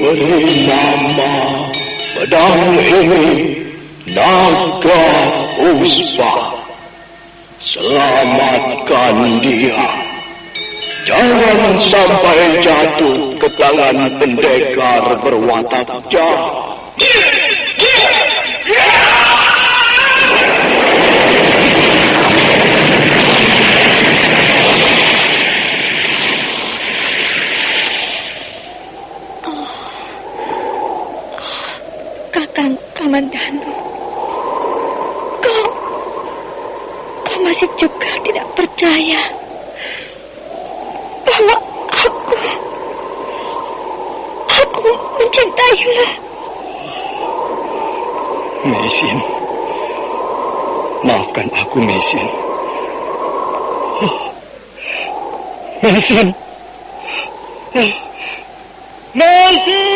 beri nama pedang ini Naga Puspa. Selamatkan dia. Jangan sampai jatuh ke tangan pendekar berwatak jahat. Kakang Kamandanu, kau masih juga tidak percaya bahwa aku mencintaimu. Mesin, maafkan aku, Mesin. Mesin, Mesin.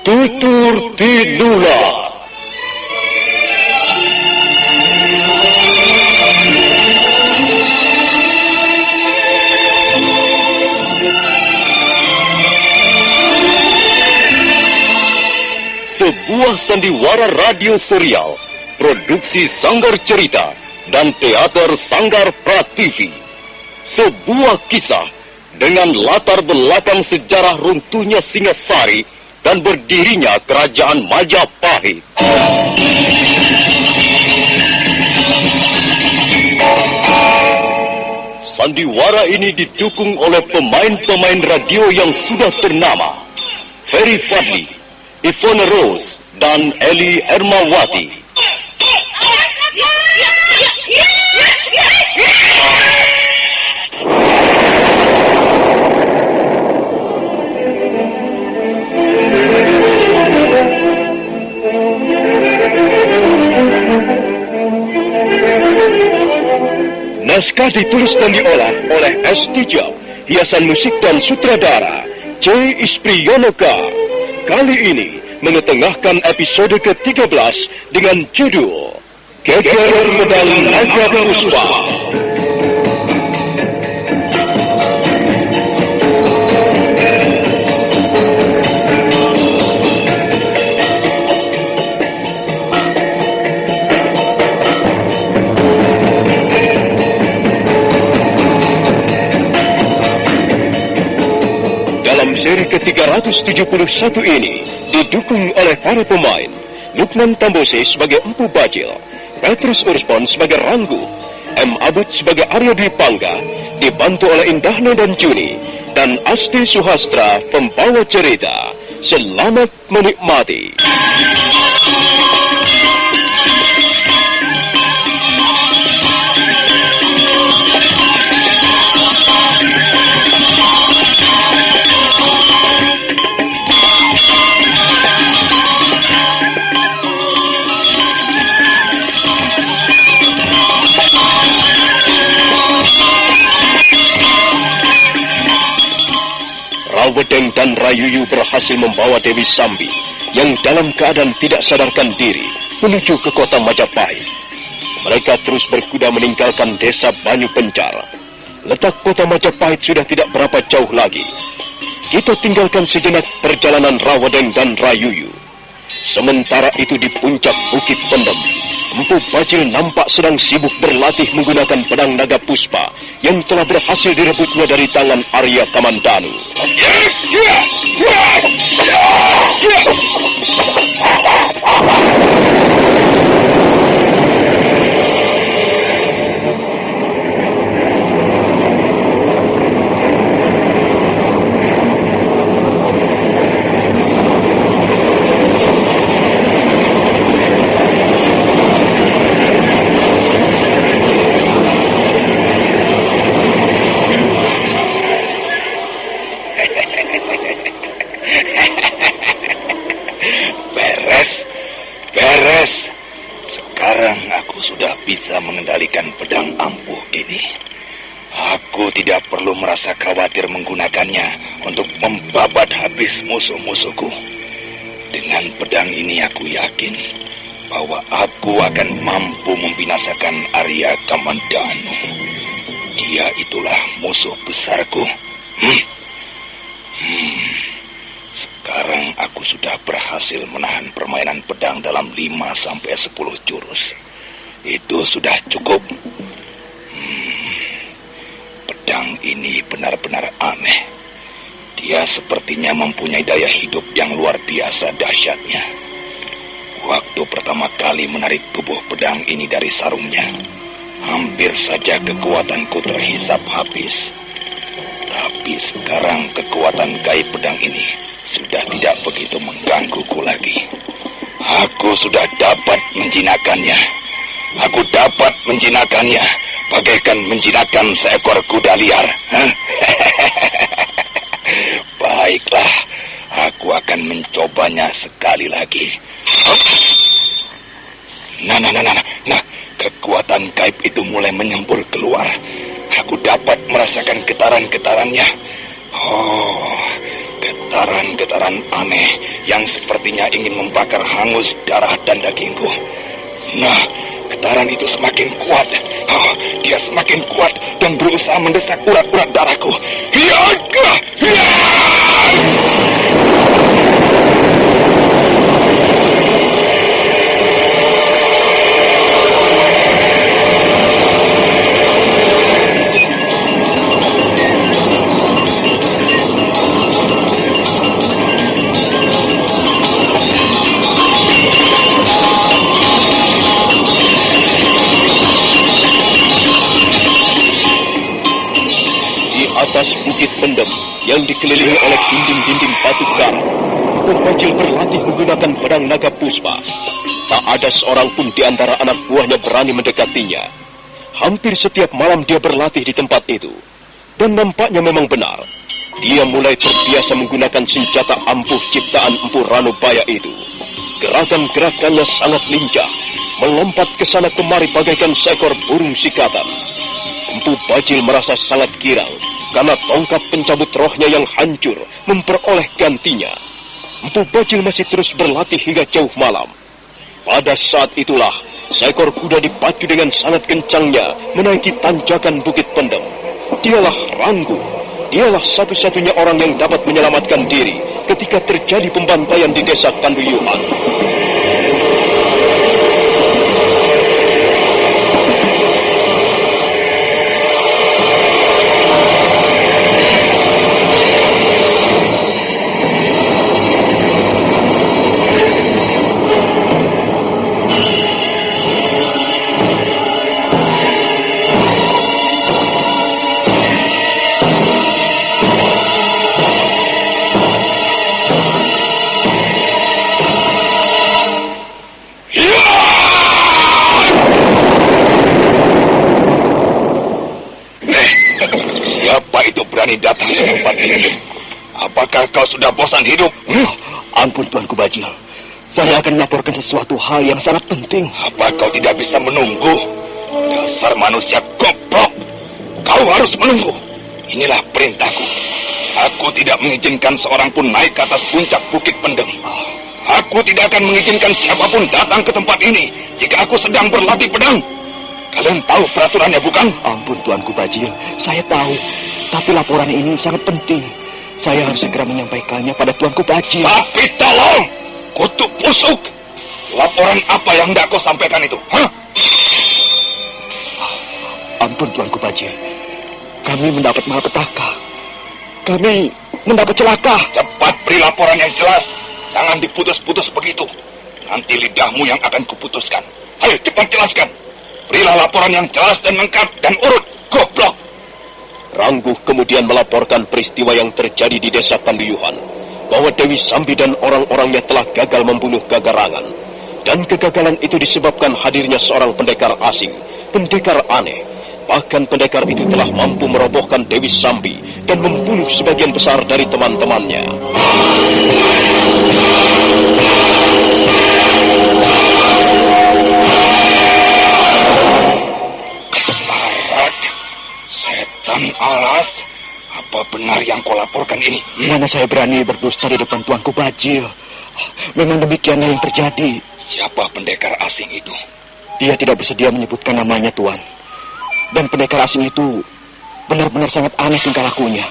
Tutur Tidula. Sebuah sandiwara radio serial, produksi Sanggar Cerita dan Teater Sanggar Prativi. Sebuah kisah dengan latar belakang sejarah runtuhnya Singasari dan berdirinya Kerajaan Majapahit. Sandiwara ini didukung oleh pemain-pemain radio yang sudah ternama, Ferry Fadli, Ivone Rose, dan Eli Ermawati. Naskah ditulis dan diolah oleh S. Tijab, hiasan musik dan sutradara C. Ispriyonoka. Kali ini mengetengahkan episode ke-13 dengan judul Geger Pedang Naga Puspa. Dalam seri ke-371 ini didukung oleh para pemain Lukman Tambose sebagai Empu Bajil, Petrus Urspon sebagai Ranggu, M. Abud sebagai Arya Dwi Pangga, dibantu oleh Indahna dan Juni, dan Asti Suhastra pembawa cerita. Selamat menikmati. Rawedeng dan Rayuyu berhasil membawa Dewi Sambi yang dalam keadaan tidak sadarkan diri menuju ke kota Majapahit. Mereka terus berkuda meninggalkan desa Banyu Pencar. Letak kota Majapahit sudah tidak berapa jauh lagi. Kita tinggalkan sejenak perjalanan Rawedeng dan Rayuyu. Sementara itu di puncak Bukit Pendem, Empu Bajil nampak sedang sibuk berlatih menggunakan pedang naga puspa yang telah berhasil direbutnya dari tangan Arya Kamandanu. Beres. Sekarang aku sudah bisa mengendalikan pedang ampuh ini. Aku tidak perlu merasa khawatir menggunakannya untuk membabat habis musuh-musuhku. Dengan pedang ini aku yakin bahwa aku akan mampu membinasakan Arya Kamandanu. Dia itulah musuh besarku. Sekarang aku sudah berhasil menahan permainan pedang dalam 5-10 jurus. Itu sudah cukup. Pedang ini benar-benar aneh. Dia sepertinya mempunyai daya hidup yang luar biasa dahsyatnya. Waktu pertama kali menarik tubuh pedang ini dari sarungnya, hampir saja kekuatanku terhisap habis. Tapi sekarang kekuatan gaib pedang ini sudah tidak begitu menggangguku lagi. Aku sudah dapat menjinakkannya. Aku dapat menjinakkannya bagaikan menjinakkan seekor kuda liar. Baiklah, aku akan mencobanya sekali lagi. Nah, kekuatan gaib itu mulai menyembur keluar. Aku dapat merasakan getaran-getarannya. Oh, getaran-getaran aneh yang sepertinya ingin membakar hangus darah dan dagingku. Nah, getaran itu semakin kuat. Oh, dia semakin kuat dan berusaha mendesak urat-urat darahku. Atas bukit pendem yang dikelilingi oleh dinding-dinding batu karang, Bajil berlatih menggunakan pedang naga puspa. Tak ada seorang pun di antara anak buahnya berani mendekatinya. Hampir setiap malam dia berlatih di tempat itu. Dan nampaknya memang benar. Dia mulai terbiasa menggunakan senjata ampuh ciptaan Empu Ranubaya itu. Gerakan-gerakannya sangat lincah, melompat ke sana kemari bagaikan seekor burung sikatan. Empu Bajil merasa sangat girang karena tongkat pencabut rohnya yang hancur memperoleh gantinya. Empu Bajil masih terus berlatih hingga jauh malam. Pada saat itulah, seekor kuda dipacu dengan sangat kencangnya menaiki tanjakan bukit pendem. Dialah Ranggu. Dialah satu-satunya orang yang dapat menyelamatkan diri ketika terjadi pembantaian di desa Kanduyuhan. Datang ke tempat ini. Apakah kau sudah bosan hidup? Ampun Tuanku Bajil, saya akan melaporkan sesuatu hal yang sangat penting. Apa kau tidak bisa menunggu? Dasar manusia goblok. Kau harus menunggu. Inilah perintahku. Aku tidak mengizinkan seorang pun naik ke atas puncak bukit pendem. Aku tidak akan mengizinkan siapapun datang ke tempat ini jika aku sedang berlatih pedang. Kalian tahu peraturannya, bukan? Ampun Tuanku Bajil, saya tahu. Tapi laporan ini sangat penting. Saya harus segera menyampaikannya pada Tuanku Bajil. Tapi tolong, kutuk busuk. Laporan apa yang hendak kau sampaikan itu? Ampun Tuanku Bajil. Kami mendapat malapetaka. Kami mendapat celaka. Cepat beri laporan yang jelas. Jangan diputus-putus begitu. Nanti lidahmu yang akan kuputuskan. Ayo cepat jelaskan. Berilah laporan yang jelas dan lengkap dan urut. Goblok. Rangguh kemudian melaporkan peristiwa yang terjadi di desa Kanduyuhan, bahwa Dewi Sambi dan orang-orangnya telah gagal membunuh Gagarangan. Dan kegagalan itu disebabkan hadirnya seorang pendekar asing, pendekar aneh. Bahkan pendekar itu telah mampu merobohkan Dewi Sambi dan membunuh sebagian besar dari teman-temannya. Setan alas, apa benar yang kau laporkan ini? Mana saya berani berdusta di depan Tuanku Bajil. Memang demikianlah yang terjadi. Siapa pendekar asing itu? Dia tidak bersedia menyebutkan namanya, Tuan. Dan pendekar asing itu benar-benar sangat aneh tingkah lakunya.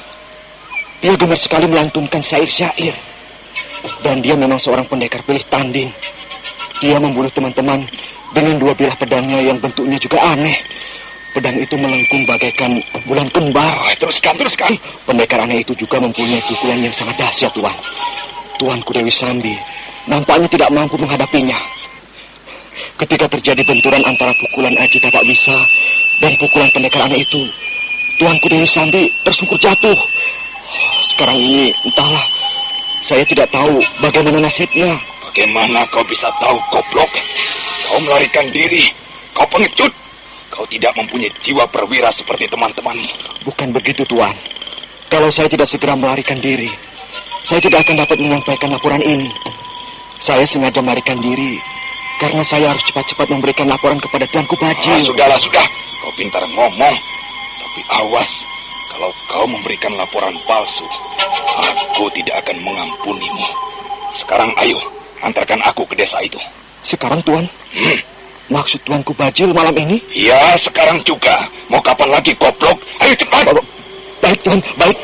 Dia gemar sekali melantunkan syair-syair. Dan dia memang seorang pendekar pilih tanding. Dia membunuh teman-teman dengan 2 bilah pedangnya yang bentuknya juga aneh. Pedang itu melengkung bagaikan bulan kembar. Teruskan. Pendekar aneh itu juga mempunyai pukulan yang sangat dahsyat, Tuan. Tuanku Dewi Sambi nampaknya tidak mampu menghadapinya. Ketika terjadi benturan antara pukulan Aji Tapak Bisa dan pukulan pendekar aneh itu, Tuanku Dewi Sambi tersungkur jatuh. Sekarang ini entahlah, saya tidak tahu bagaimana nasibnya. Bagaimana kau bisa tahu, goblok? Kau melarikan diri. Kau pengecut. Kau tidak mempunyai jiwa perwira seperti teman-temanmu. Bukan begitu, Tuan. Kalau saya tidak segera melarikan diri, saya tidak akan dapat menyampaikan laporan ini. Saya sengaja melarikan diri karena saya harus cepat-cepat memberikan laporan kepada Tuanku Bajil. Sudah. Kau pintar ngomong. Tapi awas, kalau kau memberikan laporan palsu, aku tidak akan mengampunimu. Sekarang ayo, antarkan aku ke desa itu. Sekarang, Tuan? Maksud Tuanku Bajil malam ini? Ya, sekarang juga. Mau kapan lagi, goblok? Ayo cepat. Baik, Tuan, baik.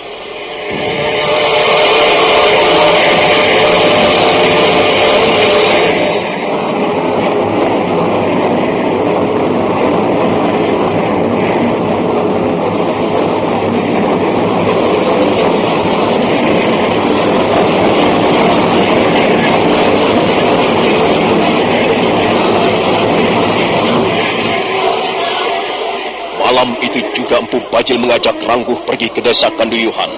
Malam itu juga Empu Bajil mengajak Rangguh pergi ke desa Kanduyuhan.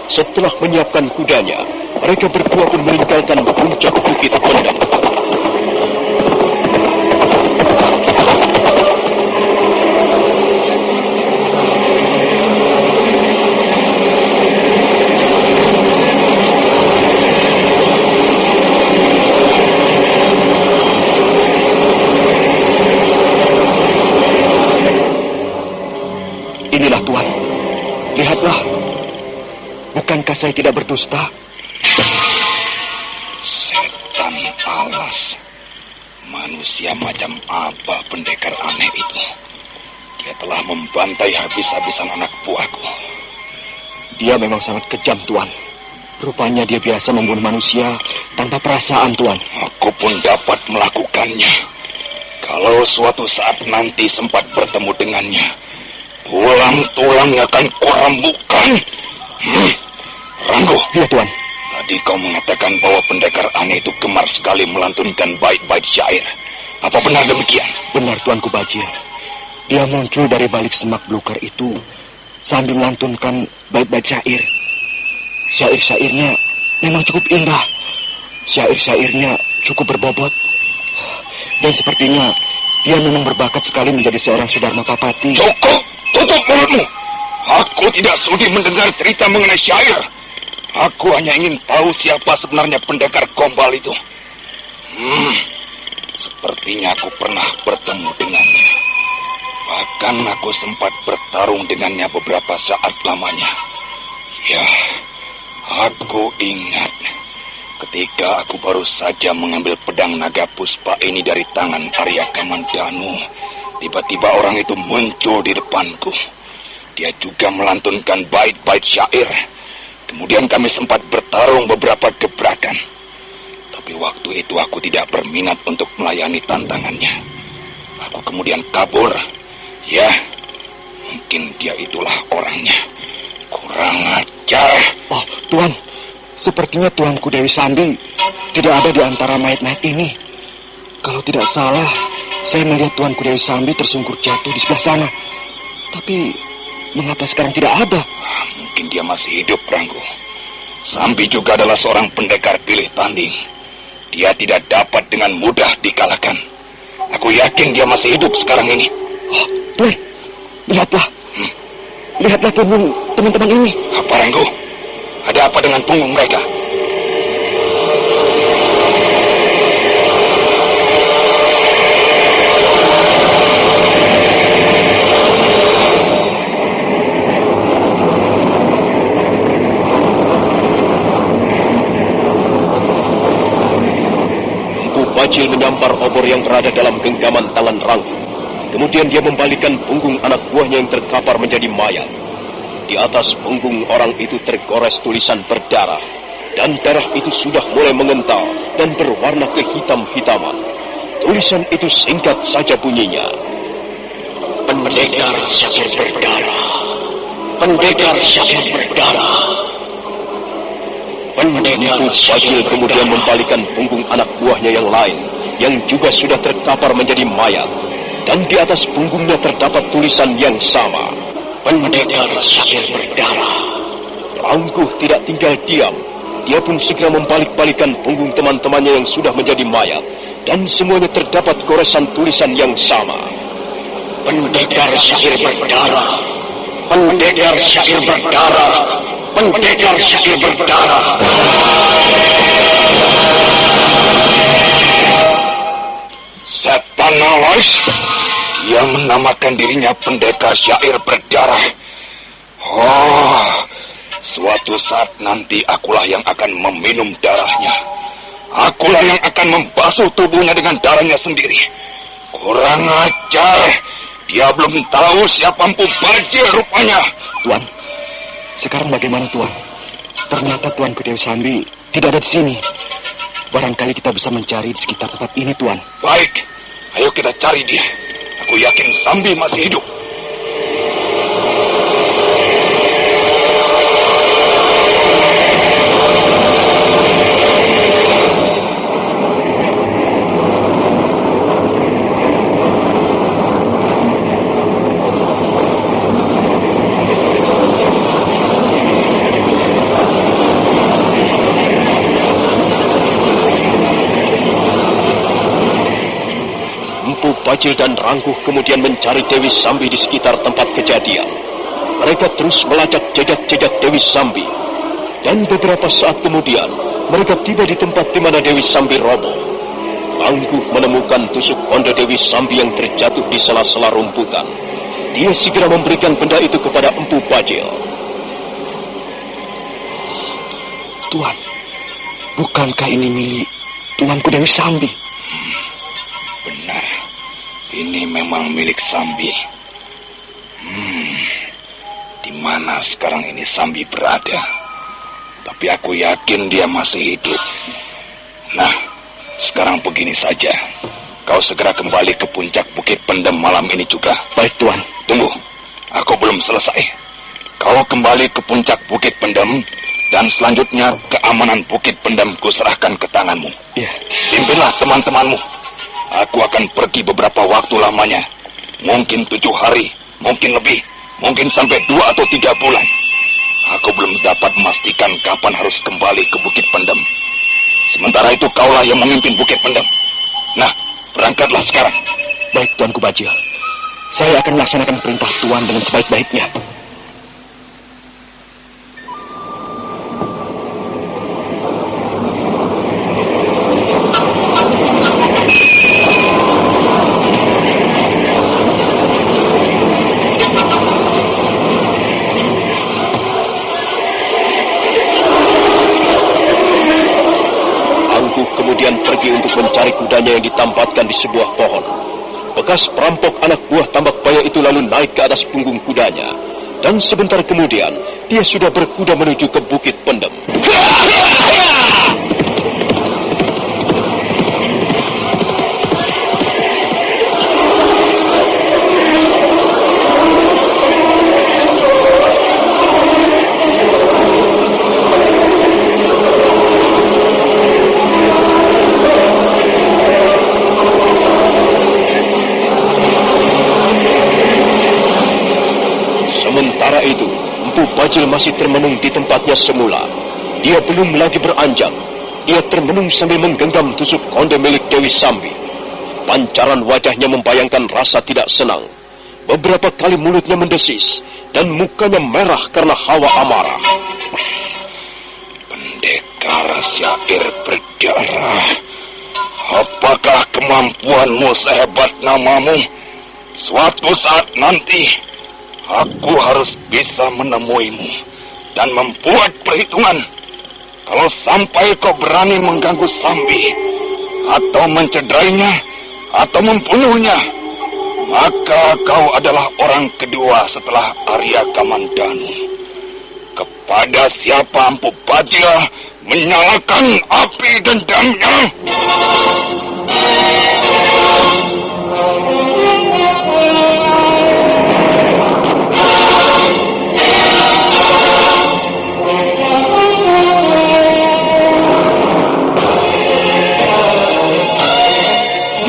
Setelah menyiapkan kudanya, mereka berdua pun meninggalkan puncak bukit Pendem. Inilah, Tuan. Lihatlah. Bukankah saya tidak berdusta? Setan alas. Manusia macam apa pendekar aneh itu? Dia telah membantai habis-habisan anak buahku. Dia memang sangat kejam, Tuan. Rupanya dia biasa membunuh manusia tanpa perasaan, Tuan. Aku pun dapat melakukannya. Kalau suatu saat nanti sempat bertemu dengannya, tulang-tulangnya akan kurambukan. Ranggo. Ya, Tuan. Tadi kau mengatakan bahwa pendekar aneh itu gemar sekali melantunkan bait-bait syair. Apa benar demikian? Benar, Tuanku Bajil. Dia muncul dari balik semak belukar itu sambil melantunkan bait-bait syair. Syair-syairnya memang cukup indah. Syair-syairnya cukup berbobot. Dan sepertinya dia memang berbakat sekali menjadi seorang Sudarma Papati. Cukup! Tutup mulutmu! Aku tidak sudi mendengar cerita mengenai syair. Aku hanya ingin tahu siapa sebenarnya pendekar gombal itu. Sepertinya aku pernah bertemu dengannya. Bahkan aku sempat bertarung dengannya beberapa saat lamanya. Ya, aku ingat ketika aku baru saja mengambil pedang naga puspa ini dari tangan Arya Kamandanu. Tiba-tiba orang itu muncul di depanku. Dia juga melantunkan bait-bait syair. Kemudian kami sempat bertarung beberapa gebrakan. Tapi waktu itu aku tidak berminat untuk melayani tantangannya. Aku kemudian kabur. Ya, mungkin dia itulah orangnya. Kurang ajar. Oh, Tuan. Sepertinya Tuanku Dewi Sambi tidak ada di antara mayat-mayat ini. Kalau tidak salah, saya melihat Tuanku Dewi Sambi tersungkur jatuh di sebelah sana. Tapi mengapa sekarang tidak ada? Mungkin dia masih hidup, Ranggo. Sambi juga adalah seorang pendekar pilih tanding. Dia tidak dapat dengan mudah dikalahkan. Aku yakin dia masih hidup sekarang ini. Oh, Tuan, lihatlah. Lihatlah punggung teman-teman ini. Apa, Ranggo? Ada apa dengan punggung mereka? Bajil menyampar obor yang berada dalam genggaman tangan Rangkuh. Kemudian dia membalikkan punggung anak buahnya yang terkapar menjadi mayat. Di atas punggung orang itu tergores tulisan berdarah, dan darah itu sudah mulai mengental dan berwarna kehitam-hitaman. Tulisan itu singkat saja bunyinya. Pendekar Syakir berdarah. Pendekar Syakir berdarah. Empu Bajil kemudian membalikkan punggung anak buahnya yang lain, yang juga sudah terkapar menjadi mayat. Dan di atas punggungnya terdapat tulisan yang sama. Pendekar Syakir berdarah. Rangkuh tidak tinggal diam. Dia pun segera membalik-balikan punggung teman-temannya yang sudah menjadi mayat. Dan semuanya terdapat goresan tulisan yang sama. Pendekar Syakir berdarah. Pendekar Syakir berdarah. Pendekar Syakir berdarah. Setan Nalois yang menamakan dirinya pendekar syair berdarah. Oh, suatu saat nanti akulah yang akan meminum darahnya. Akulah yang akan membasuh tubuhnya dengan darahnya sendiri. Kurang ajar. Dia belum tahu siapa Empu Bajil rupanya. Tuan, sekarang bagaimana Tuan? Ternyata Tuan Dewi Sambi tidak ada di sini. Barangkali kita bisa mencari di sekitar tempat ini, Tuan. Baik, ayo kita cari dia. Aku yakin Sambi masih hidup. Bajil dan Rangkuh kemudian mencari Dewi Sambi di sekitar tempat kejadian. Mereka terus melacak jejak-jejak Dewi Sambi. Dan beberapa saat kemudian, mereka tiba di tempat di mana Dewi Sambi roboh. Rangkuh menemukan tusuk konde Dewi Sambi yang terjatuh di sela-sela rumputan. Dia segera memberikan benda itu kepada Empu Bajil. Tuan, bukankah ini milik Tuanku Dewi Sambi? Benar. Ini memang milik Sambi. Di mana sekarang ini Sambi berada? Tapi aku yakin dia masih hidup. Nah, sekarang begini saja. Kau segera kembali ke puncak Bukit Pendem malam ini juga. Baik, Tuan. Tunggu, aku belum selesai. Kau kembali ke puncak Bukit Pendem, dan selanjutnya keamanan Bukit Pendem kuserahkan ke tanganmu. Iya. Pimpinlah teman-temanmu. Aku akan pergi beberapa waktu lamanya. Mungkin 7 hari, mungkin lebih, mungkin sampai 2 atau 3 bulan. Aku belum dapat memastikan kapan harus kembali ke Bukit Pendem. Sementara itu kaulah yang memimpin Bukit Pendem. Nah, berangkatlah sekarang. Baik, Tuanku Bajil. Saya akan melaksanakan perintah Tuan dengan sebaik-baiknya. mencari kudanya yang ditampatkan di sebuah pohon. Bekas perampok anak buah Tambak Baya itu lalu naik ke atas punggung kudanya. Dan sebentar kemudian, dia sudah berkuda menuju ke Bukit Pendem. Sementara itu, Empu Bajil masih termenung di tempatnya semula. Dia belum lagi beranjak. Dia termenung sambil menggenggam tusuk konde milik Dewi Sambi. Pancaran wajahnya membayangkan rasa tidak senang. Beberapa kali mulutnya mendesis dan mukanya merah karena hawa amarah. Pendekar syair berdarah, apakah kemampuanmu sehebat namamu? Suatu saat nanti aku harus bisa menemuimu dan membuat perhitungan. Kalau sampai kau berani mengganggu Sambi, atau mencederainya, atau membunuhnya, maka kau adalah orang kedua setelah Arya Kamandanu. Kepada siapa Empu Bajil menyalakan api dendamnya?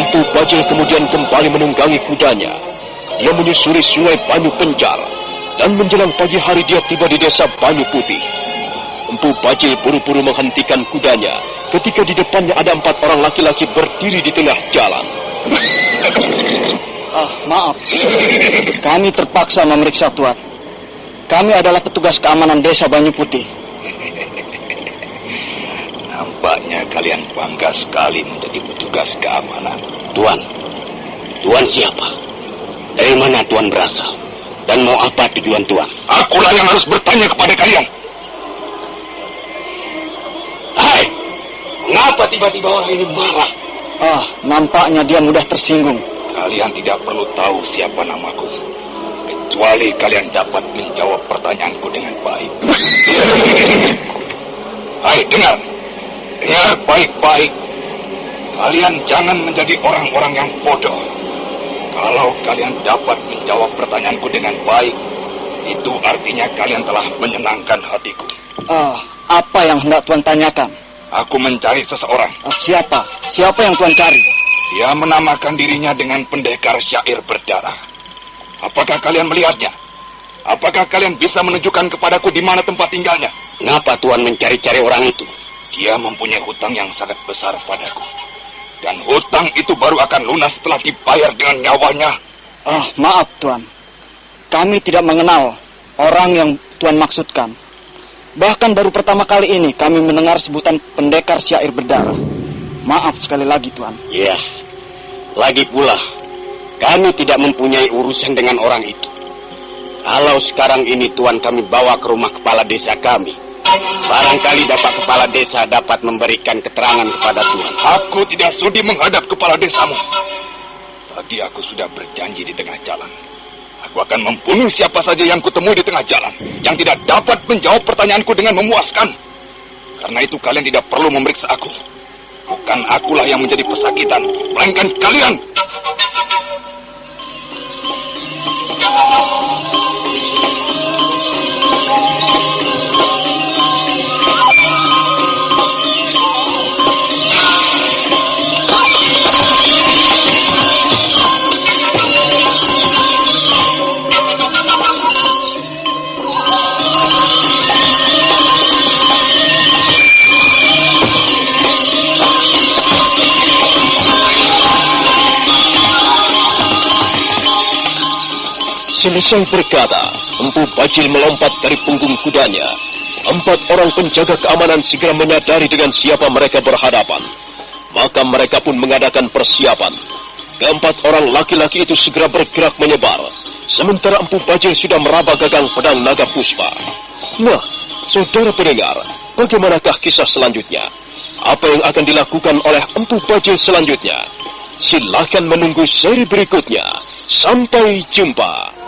Empu Bajil kemudian kembali menunggangi kudanya. Dia menyusuri sungai Banyu Penjar, dan menjelang pagi hari dia tiba di desa Banyu Putih. Empu Bajil buru-buru menghentikan kudanya ketika di depannya ada 4 orang laki-laki berdiri di tengah jalan. Maaf. Kami terpaksa memeriksa Tuan. Kami adalah petugas keamanan desa Banyu Putih. Nampaknya kalian bangga sekali menjadi petugas keamanan. Tuan siapa? Dari mana Tuan berasal? Dan mau apa tujuan Tuan? Akulah yang harus bertanya kepada kalian. Hai, mengapa tiba-tiba orang ini marah? Nampaknya dia mudah tersinggung. Kalian tidak perlu tahu siapa namaku, kecuali kalian dapat menjawab pertanyaanku dengan baik. Hai, dengar baik-baik. Kalian jangan menjadi orang-orang yang bodoh. Kalau kalian dapat menjawab pertanyaanku dengan baik, itu artinya kalian telah menyenangkan hatiku. Apa yang hendak Tuan tanyakan? Aku mencari seseorang. Siapa? Siapa yang Tuan cari? Dia menamakan dirinya dengan pendekar syair berdarah. Apakah kalian melihatnya? Apakah kalian bisa menunjukkan kepadaku di mana tempat tinggalnya? Kenapa Tuan mencari-cari orang itu? Dia mempunyai hutang yang sangat besar padaku. Dan hutang itu baru akan lunas setelah dibayar dengan nyawanya. Maaf Tuan. Kami tidak mengenal orang yang Tuan maksudkan. Bahkan baru pertama kali ini kami mendengar sebutan pendekar syair berdarah. Maaf sekali lagi Tuan. Ya, lagi pula kami tidak mempunyai urusan dengan orang itu. Kalau sekarang ini Tuan kami bawa ke rumah kepala desa kami, barangkali kepala desa dapat memberikan keterangan kepada Tuan. Aku tidak sudi menghadap kepala desamu. Tadi aku sudah berjanji di tengah jalan. Aku akan membunuh siapa saja yang kutemui di tengah jalan, yang tidak dapat menjawab pertanyaanku dengan memuaskan. Karena itu kalian tidak perlu memeriksa aku. Bukan akulah yang menjadi pesakitan, melainkan kalian. Selesai berkata, Empu Bajil melompat dari punggung kudanya. 4 orang penjaga keamanan segera menyadari dengan siapa mereka berhadapan. Maka mereka pun mengadakan persiapan. Ke-4 orang laki-laki itu segera bergerak menyebar. Sementara Empu Bajil sudah meraba gagang pedang naga puspa. Nah, saudara pendengar, bagaimanakah kisah selanjutnya? Apa yang akan dilakukan oleh Empu Bajil selanjutnya? Silakan menunggu seri berikutnya. Sampai jumpa.